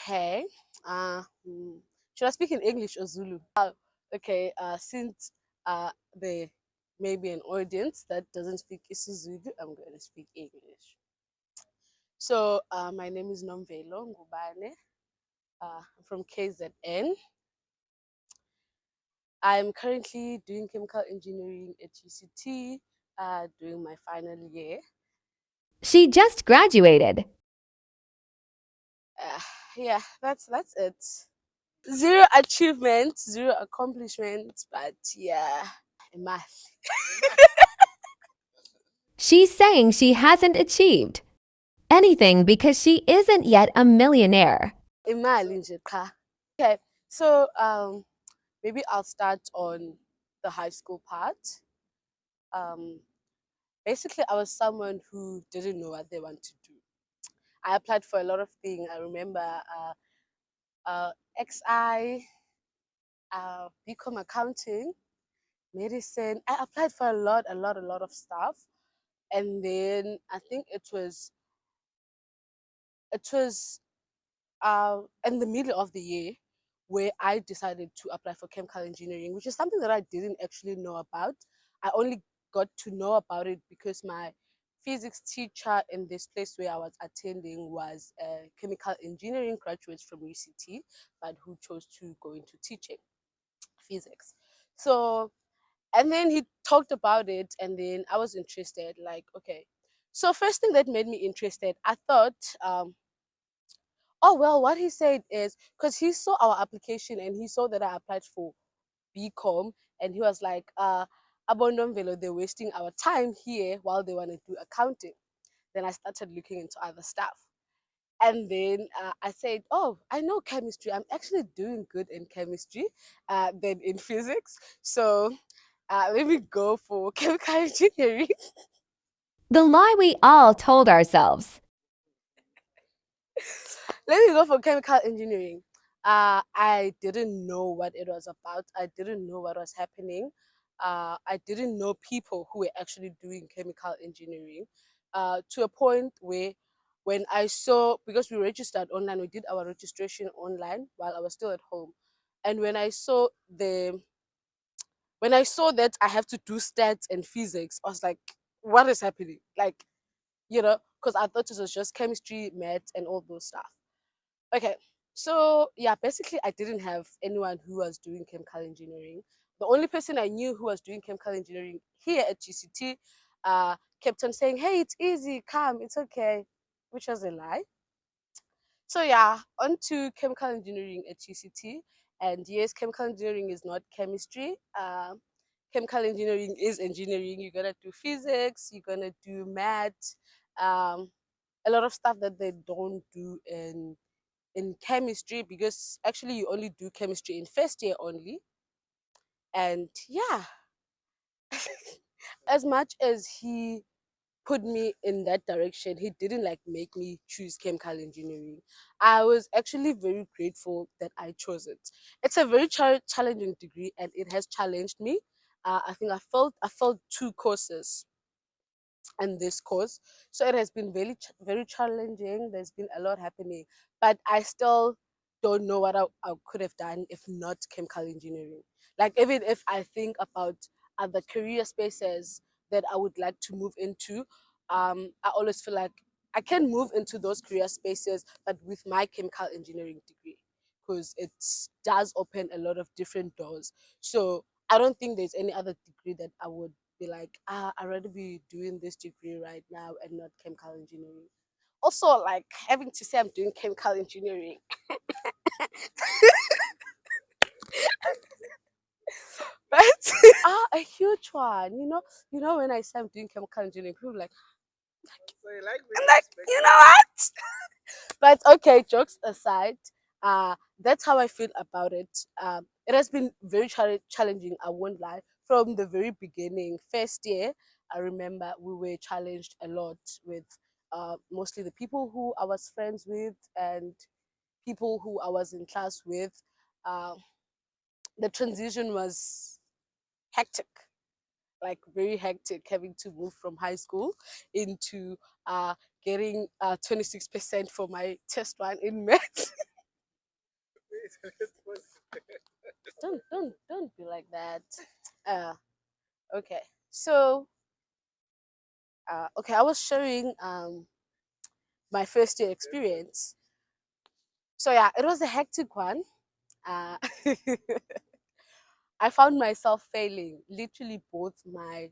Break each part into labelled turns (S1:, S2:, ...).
S1: Okay. Should I speak in English or Zulu? Okay. Since there may be an audience that doesn't speak isiZulu, I'm going to speak English. So, my name is Nomvelo Ngubane. I'm from KZN. I'm currently doing chemical engineering at UCT, doing my final year.
S2: She just graduated.
S1: Uh, yeah, that's it. Zero achievements, zero accomplishments, but yeah, math.
S2: She's saying she hasn't achieved anything because she isn't yet a millionaire.
S1: Imali nje qha. Okay, so maybe I'll start on the high school part. Um, Basically, I was someone who didn't know what they want to do. I applied for a lot of things. I remember XI, BCom accounting, medicine. I applied for a lot of stuff, and then I think it was in the middle of the year where I decided to apply for chemical engineering, which is something that I didn't actually know about. I only got to know about it because my physics teacher in this place where I was attending was a chemical engineering graduate from UCT, but who chose to go into teaching physics. So, and then he talked about it, and then I was interested. Like, okay. So, first thing that made me interested, I thought, oh well, what he said is because he saw our application and he saw that I applied for BCom, and he was like, Abondonvelo, they're wasting our time here while they want to do accounting. Then I started looking into other stuff. And then I said, oh, I know chemistry. I'm actually doing good in chemistry than in physics. So let me go for chemical engineering.
S2: The lie we all told ourselves.
S1: Let me go for chemical engineering. I didn't know what it was about. I didn't know what was happening. I didn't know people who were actually doing chemical engineering to a point where when I saw, because we registered online, we did our registration online while I was still at home. And when I saw that I have to do stats and physics, I was like, what is happening? Like, because I thought it was just chemistry, math, and all those stuff. Okay, so yeah, basically, I didn't have anyone who was doing chemical engineering. The only person I knew who was doing chemical engineering here at GCT kept on saying, "Hey, it's easy, come, it's okay," which was a lie. So yeah, on to chemical engineering at GCT. And yes, chemical engineering is not chemistry. Chemical engineering is engineering. You're gonna do physics, you're gonna do math, um, a lot of stuff that they don't do in chemistry, because actually you only do chemistry in first year only. And yeah, as much as he put me in that direction, he didn't like make me choose chemical engineering. I was actually very grateful that I chose it. It's a very challenging degree, and it has challenged me. I think I felt two courses in this course, so it has been very challenging. There's been a lot happening, but I still don't know what I could have done if not chemical engineering. Like, even if I think about other career spaces that I would like to move into, I always feel like I can move into those career spaces, but with my chemical engineering degree, because it does open a lot of different doors. So I don't think there's any other degree that I would be like, I'd rather be doing this degree right now and not chemical engineering. Also, like, having to say I'm doing chemical engineering, but a huge one. When I say I'm doing chemical engineering, people are like,
S3: So you like
S1: I'm
S3: being
S1: like, you
S3: respected.
S1: know what? But okay, jokes aside, that's how I feel about it. It has been very challenging, I won't lie. From the very beginning, first year, I remember we were challenged a lot with mostly the people who I was friends with and people who I was in class with. Uh, the transition was hectic, like very hectic, having to move from high school into getting 26% for my test one in maths. Don't be like that. Uh, okay. So, okay, I was sharing my first year experience. So yeah, it was a hectic one. Uh, I found myself failing literally both my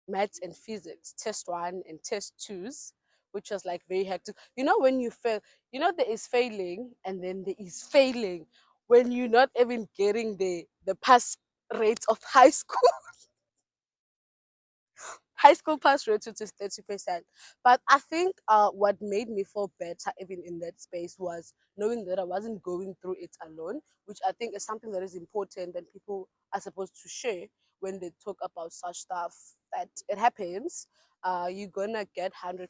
S1: maths and physics, test one and test twos, which was like very hectic. You know, when you fail, you know, there is failing and then there is failing when you're not even getting the pass rate of high school. High school pass rate, which is 30%. But I think what made me feel better even in that space was knowing that I wasn't going through it alone, which I think is something that is important that people are supposed to share when they talk about such stuff, that it happens. You're gonna get 100%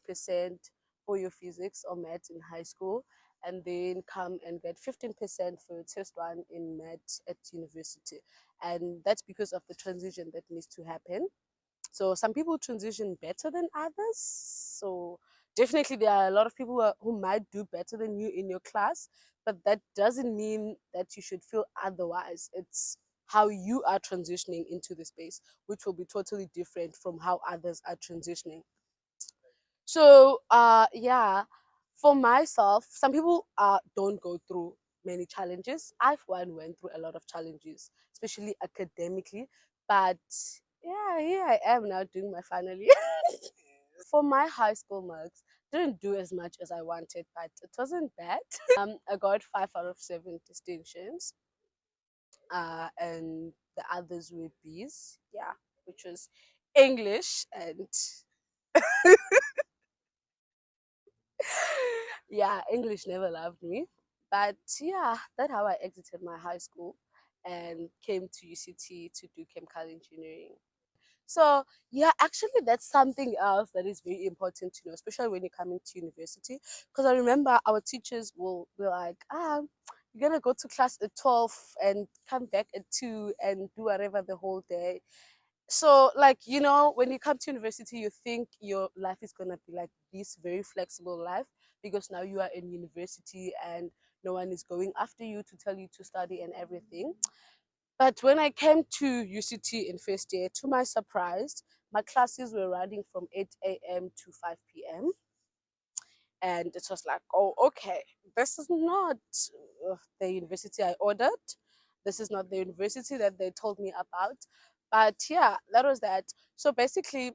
S1: for your physics or maths in high school, and then come and get 15% for your test one in maths at university. And that's because of the transition that needs to happen. So some people transition better than others. So definitely there are a lot of people who might do better than you in your class, but that doesn't mean that you should feel otherwise. It's how you are transitioning into the space, which will be totally different from how others are transitioning. So yeah, for myself, some people don't go through many challenges. I for one went through a lot of challenges, especially academically. But yeah, here I am now doing my final year. For my high school marks, didn't do as much as I wanted, but it wasn't bad. I got 5 out of 7 distinctions, and the others were B's. Yeah, which was English and yeah, English never loved me. But yeah, that's how I exited my high school and came to UCT to do chemical engineering. So yeah, actually that's something else that is very important to know, especially when you're coming to university. Because I remember our teachers will be like, you're gonna go to class at 12 and come back at 2 and do whatever the whole day. So like, you know, when you come to university, you think your life is gonna be like this very flexible life because now you are in university and no one is going after you to tell you to study and everything. But when I came to UCT in first year, to my surprise, my classes were running from 8 a.m. to 5 p.m. And it was like, oh, okay, this is not the university I ordered. This is not the university that they told me about. But yeah, that was that. So basically,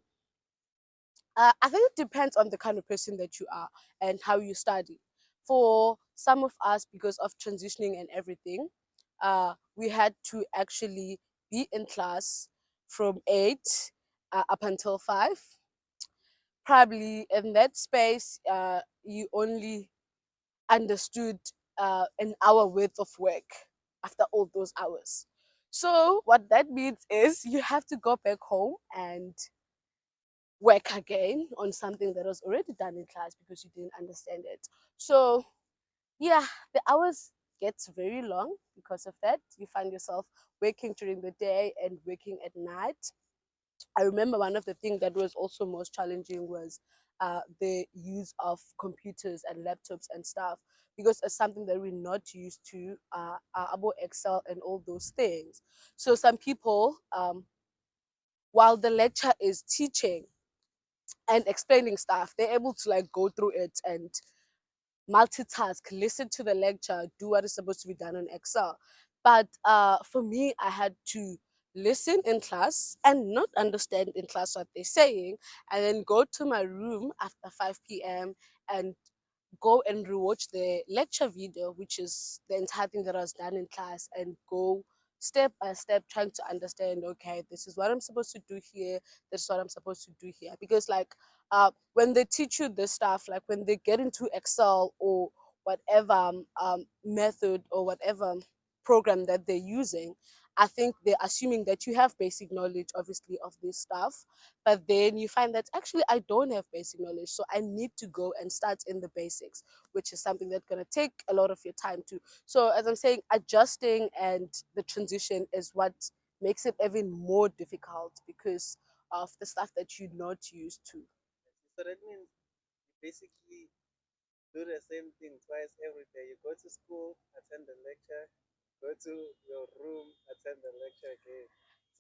S1: I think it depends on the kind of person that you are and how you study. For some of us, because of transitioning and everything, we had to actually be in class from 8 up until 5. Probably in that space, you only understood an hour worth of work after all those hours. So what that means is you have to go back home and work again on something that was already done in class because you didn't understand it. So yeah, the hours gets very long because of that. You find yourself working during the day and working at night. I remember one of the things that was also most challenging was the use of computers and laptops and stuff, because it's something that we're not used to, about Excel and all those things. So some people, while the lecture is teaching and explaining stuff, they're able to like go through it and multitask, listen to the lecture, do what is supposed to be done on Excel. But for me, I had to listen in class and not understand in class what they're saying, and then go to my room after 5 p.m. and go and rewatch the lecture video, which is the entire thing that I was done in class, and go step by step trying to understand, okay, this is what I'm supposed to do here, this is what I'm supposed to do here. Because like when they teach you this stuff, like when they get into Excel or whatever method or whatever program that they're using, I think they're assuming that you have basic knowledge, obviously, of this stuff. But then you find that actually I don't have basic knowledge. So I need to go and start in the basics, which is something that's going to take a lot of your time too. So as I'm saying, adjusting and the transition is what makes it even more difficult because of the stuff that you're not used to.
S3: So that means basically do the same thing twice every day. You go to school, attend the lecture, go to your room, attend the lecture again.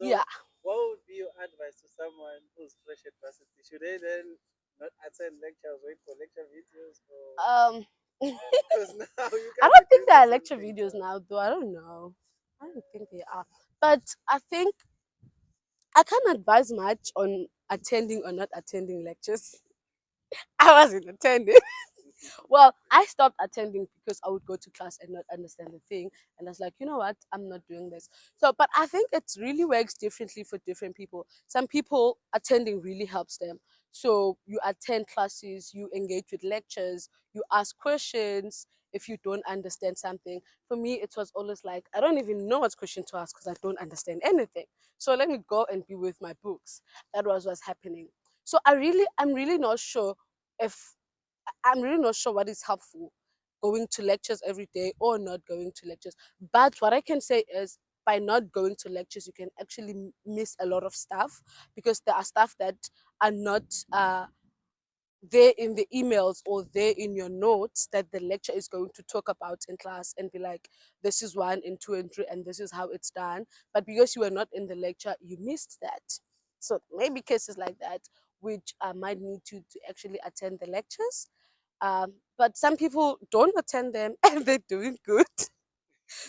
S1: Yeah.
S3: So, what would be your advice to someone who's fresh at varsity? Should they then not attend lectures, wait for lecture videos, or
S1: Um,
S3: because now you
S1: I
S3: can't be
S1: don't think
S3: doing
S1: there
S3: the
S1: are
S3: same
S1: lecture
S3: thing
S1: videos
S3: twice?
S1: now, though. I don't know. I don't think they are. But I think I can't advise much on attending or not attending lectures. I wasn't attending. Well, I stopped attending because I would go to class and not understand the thing. And I was like, you know what? I'm not doing this. So, but I think it really works differently for different people. Some people attending really helps them. So you attend classes, you engage with lectures, you ask questions if you don't understand something. For me, it was always like, I don't even know what question to ask because I don't understand anything. So let me go and be with my books. That was what's happening. So I'm really not sure if I'm really not sure what is helpful, going to lectures every day or not going to lectures. But what I can say is by not going to lectures, you can actually miss a lot of stuff because there are stuff that are not there in the emails or there in your notes that the lecture is going to talk about in class and be like, this is one and two and three, and this is how it's done. But because you were not in the lecture, you missed that. So maybe cases like that, which might need to actually attend the lectures, but some people don't attend them and they're doing good.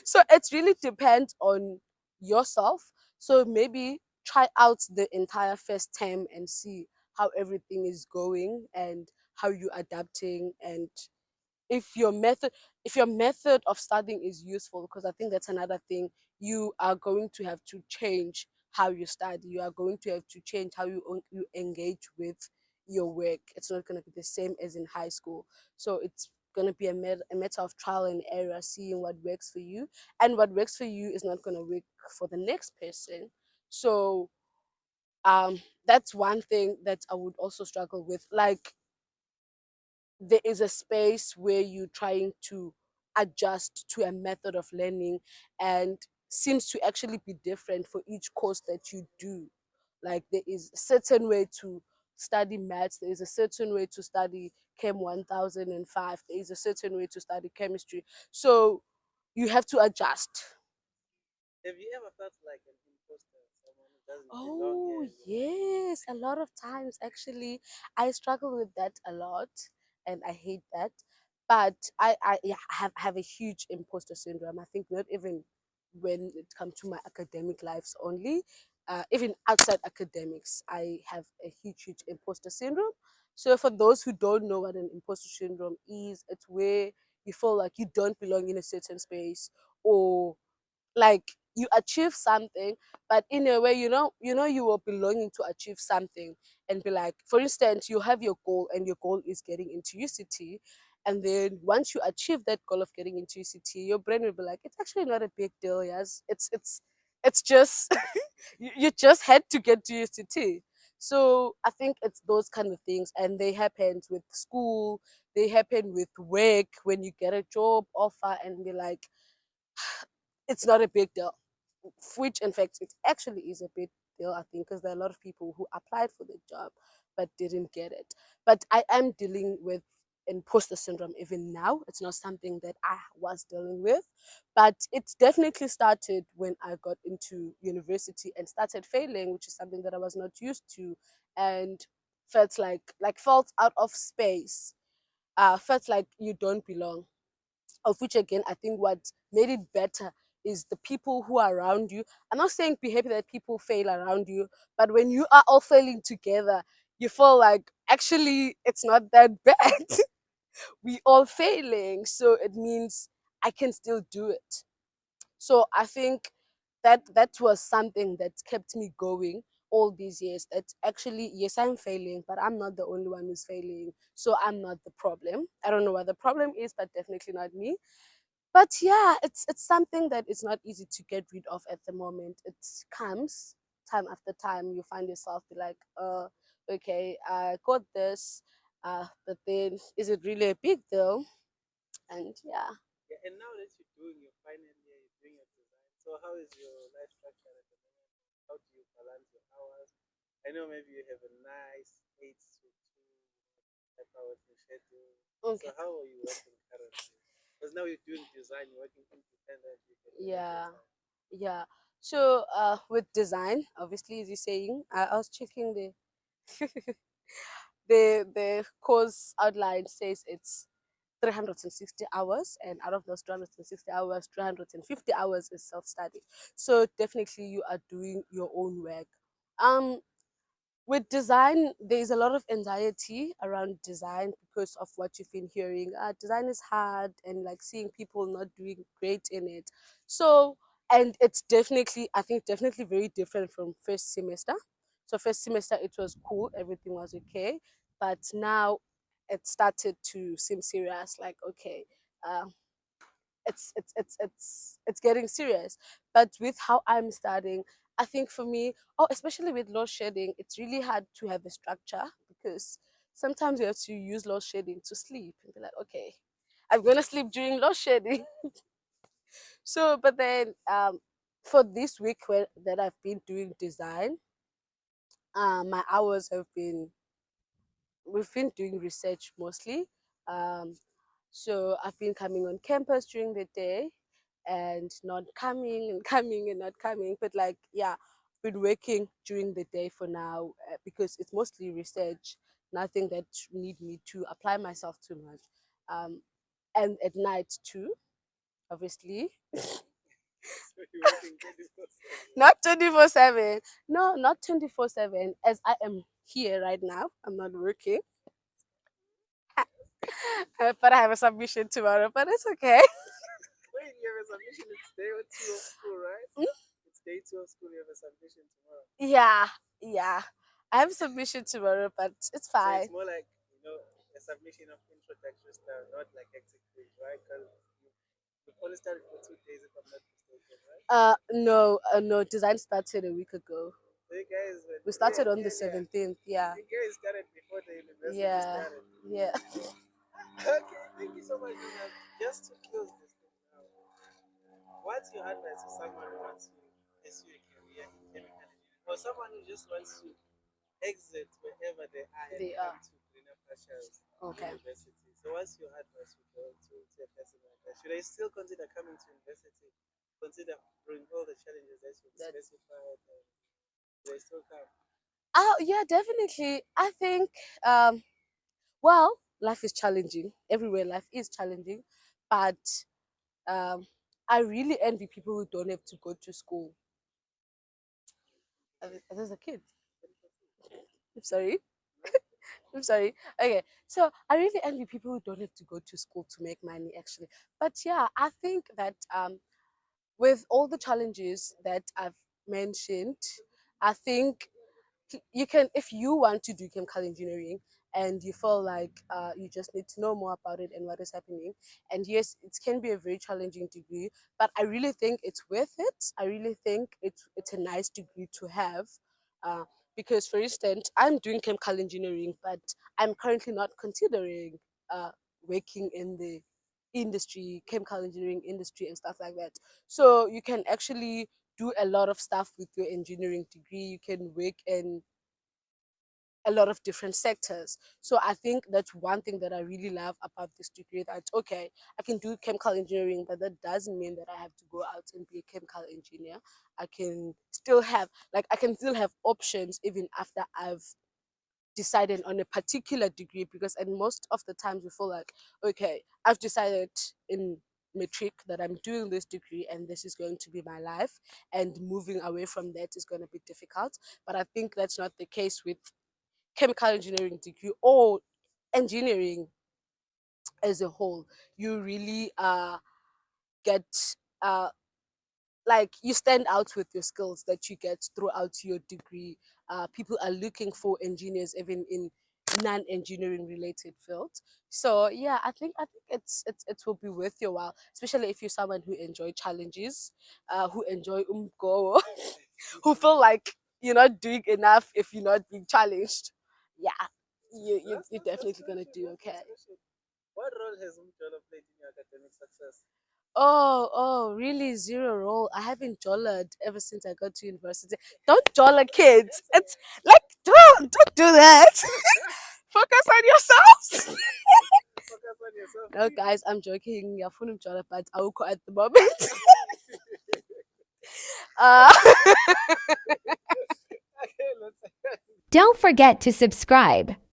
S1: So it really depends on yourself. So maybe try out the entire first term and see how everything is going and how you're adapting, and if your method if your method of studying is useful, because I think that's another thing. You are going to have to change how you study. You are going to have to change how you engage with your work. It's not going to be the same as in high school. So it's going to be a matter of trial and error, seeing what works for you, and what works for you is not going to work for the next person. So that's one thing that I would also struggle with. Like, there is a space where you're trying to adjust to a method of learning, and seems to actually be different for each course that you do. Like, there is a certain way to study maths, there is a certain way to study chem 1005, there is a certain way to study chemistry. So you have to adjust.
S3: Have you ever felt like an imposter, someone who doesn't belong
S1: Oh,
S3: here and you're like,
S1: yes, a lot of times actually. I struggle with that a lot and I hate that. But I yeah, have a huge imposter syndrome. I think not even when it comes to my academic lives only, even outside academics, I have a huge imposter syndrome. So for those who don't know what an imposter syndrome is, it's where you feel like you don't belong in a certain space, or like you achieve something, but in a way, you were belonging to achieve something, and be like, for instance, you have your goal and your goal is getting into UCT, and then once you achieve that goal of getting into UCT, your brain will be like, it's actually not a big deal. Yes, it's just you just had to get to UCT. So I think it's those kind of things, and they happen with school, they happen with work, when you get a job offer and be like, it's not a big deal, which in fact it actually is a big deal, I think, because there are a lot of people who applied for the job but didn't get it. But I am dealing with imposter syndrome even now. It's not something that I was dealing with, but it definitely started when I got into university and started failing, which is something that I was not used to, and felt felt out of space, felt like you don't belong. Of which again, I think what made it better is the people who are around you. I'm not saying be happy that people fail around you, but when you are all failing together, you feel like actually it's not that bad. We all failing, so it means I can still do it. So I think that was something that kept me going all these years. That actually, yes, I'm failing, but I'm not the only one who's failing, so I'm not the problem. I don't know what the problem is, but definitely not me. But yeah, it's something that is not easy to get rid of at the moment. It comes time after time. You find yourself be like, okay, I got this, but then is it really a big deal? And yeah.
S3: yeah, and now that you're doing your final year, you're doing your design. So how is your life structure at the moment? How do you balance your hours? I know maybe you have a nice 8 to 2. like our working schedule. So
S1: Okay.
S3: how are you working currently? Because now you're doing design, you're working independently, you can manage your
S1: Yeah.
S3: time.
S1: Yeah. So with design, obviously, as you're saying, I was checking the the course outline says it's 360 hours, and out of those 360 hours, 350 hours is self-study. So definitely you are doing your own work. um with design, there's a lot of anxiety around design because of what you've been hearing. Design is hard, and like seeing people not doing great in it. So, and it's definitely, I think, definitely very different from first semester. So, first semester, it was cool, everything was okay. But now it started to seem serious, like, okay, uh, it's getting serious. But with how I'm studying, I think for me, oh, especially with load shedding, it's really hard to have a structure because sometimes you have to use load shedding to sleep and be like, okay, I'm gonna sleep during load shedding. So but then for this week that I've been doing design, my hours have been, we've been doing research mostly. Um, so I've been coming on campus during the day and not coming and coming and not coming. But like, yeah, been working during the day for now because it's mostly research, nothing that need me to apply myself too much. Um, and at night too, obviously.
S3: So you're working 24/7.
S1: Not 24/7. No, not 24/7. As I am here right now, I'm not working. But I have a submission tomorrow, but it's okay.
S3: Wait, you have a submission, it's day or two of school, right?
S1: Mm,
S3: It's day two of school, you have a submission tomorrow.
S1: yeah, yeah. I have a submission tomorrow, but it's
S3: So
S1: fine.
S3: it's more like, a submission of introductory style, not like hectic quiz, right? Because you've only started for 2 days, if I'm not mistaken, right?
S1: No, no. Design started a week ago.
S3: So you guys were,
S1: We
S3: yeah,
S1: started on the
S3: yeah, yeah.
S1: 17th. Yeah,
S3: You guys started before the university
S1: yeah,
S3: started.
S1: yeah.
S3: Okay, thank you so much, Nina. Just to close this thing now, what's your advice to someone who wants to pursue a career in chemical engineering, or someone who just wants to exit wherever they are and
S1: They
S3: come
S1: are
S3: to greener pastures
S1: okay.
S3: university? So, what's your advice to a person like that? Should I still consider coming to university? Consider bring all the challenges that you've
S1: That
S3: specified, and should I still come?
S1: oh yeah, definitely. I think well, life is challenging. Everywhere life is challenging, but um I really envy people who don't have to go to school. There's a kid. I'm sorry. I'm sorry. Okay, so I really envy people who don't have to go to school to make money, actually. But yeah, I think that with all the challenges that I've mentioned, I think you can, if you want to do chemical engineering and you feel like you just need to know more about it and what is happening, and yes, it can be a very challenging degree, but I really think it's worth it. I really think it's a nice degree to have, uh, because for instance, I'm doing chemical engineering, but I'm currently not considering working in the industry, chemical engineering industry and stuff like that. So you can actually do a lot of stuff with your engineering degree. You can work in a lot of different sectors. So I think that's one thing that I really love about this degree, that okay, I can do chemical engineering, but that doesn't mean that I have to go out and be a chemical engineer. I can still have, like, I can still have options even after I've decided on a particular degree, because and most of the times we feel like, okay, I've decided in matric that I'm doing this degree and this is going to be my life, and moving away from that is going to be difficult. But I think that's not the case with chemical engineering degree or engineering as a whole. You really get uh like, you stand out with your skills that you get throughout your degree. People are looking for engineers even in non-engineering related fields. So yeah, I think it will be worth your while, especially if you're someone who enjoy challenges, who enjoy umgo, who feel like you're not doing enough if you're not being challenged. Yeah, you're definitely gonna do
S3: Last
S1: okay.
S3: question. What role has umjolo played in your academic success?
S1: Oh, really? Zero role. I haven't jolled ever since I got to university. Don't jolla, kids.
S3: That's
S1: It's
S3: okay.
S1: like, don't do that. focus on yourselves.
S3: Focus on yourself.
S1: No, guys, I'm joking. You're full of joy, but I will call at the moment. uh,
S3: Okay, let's
S2: Don't forget to subscribe.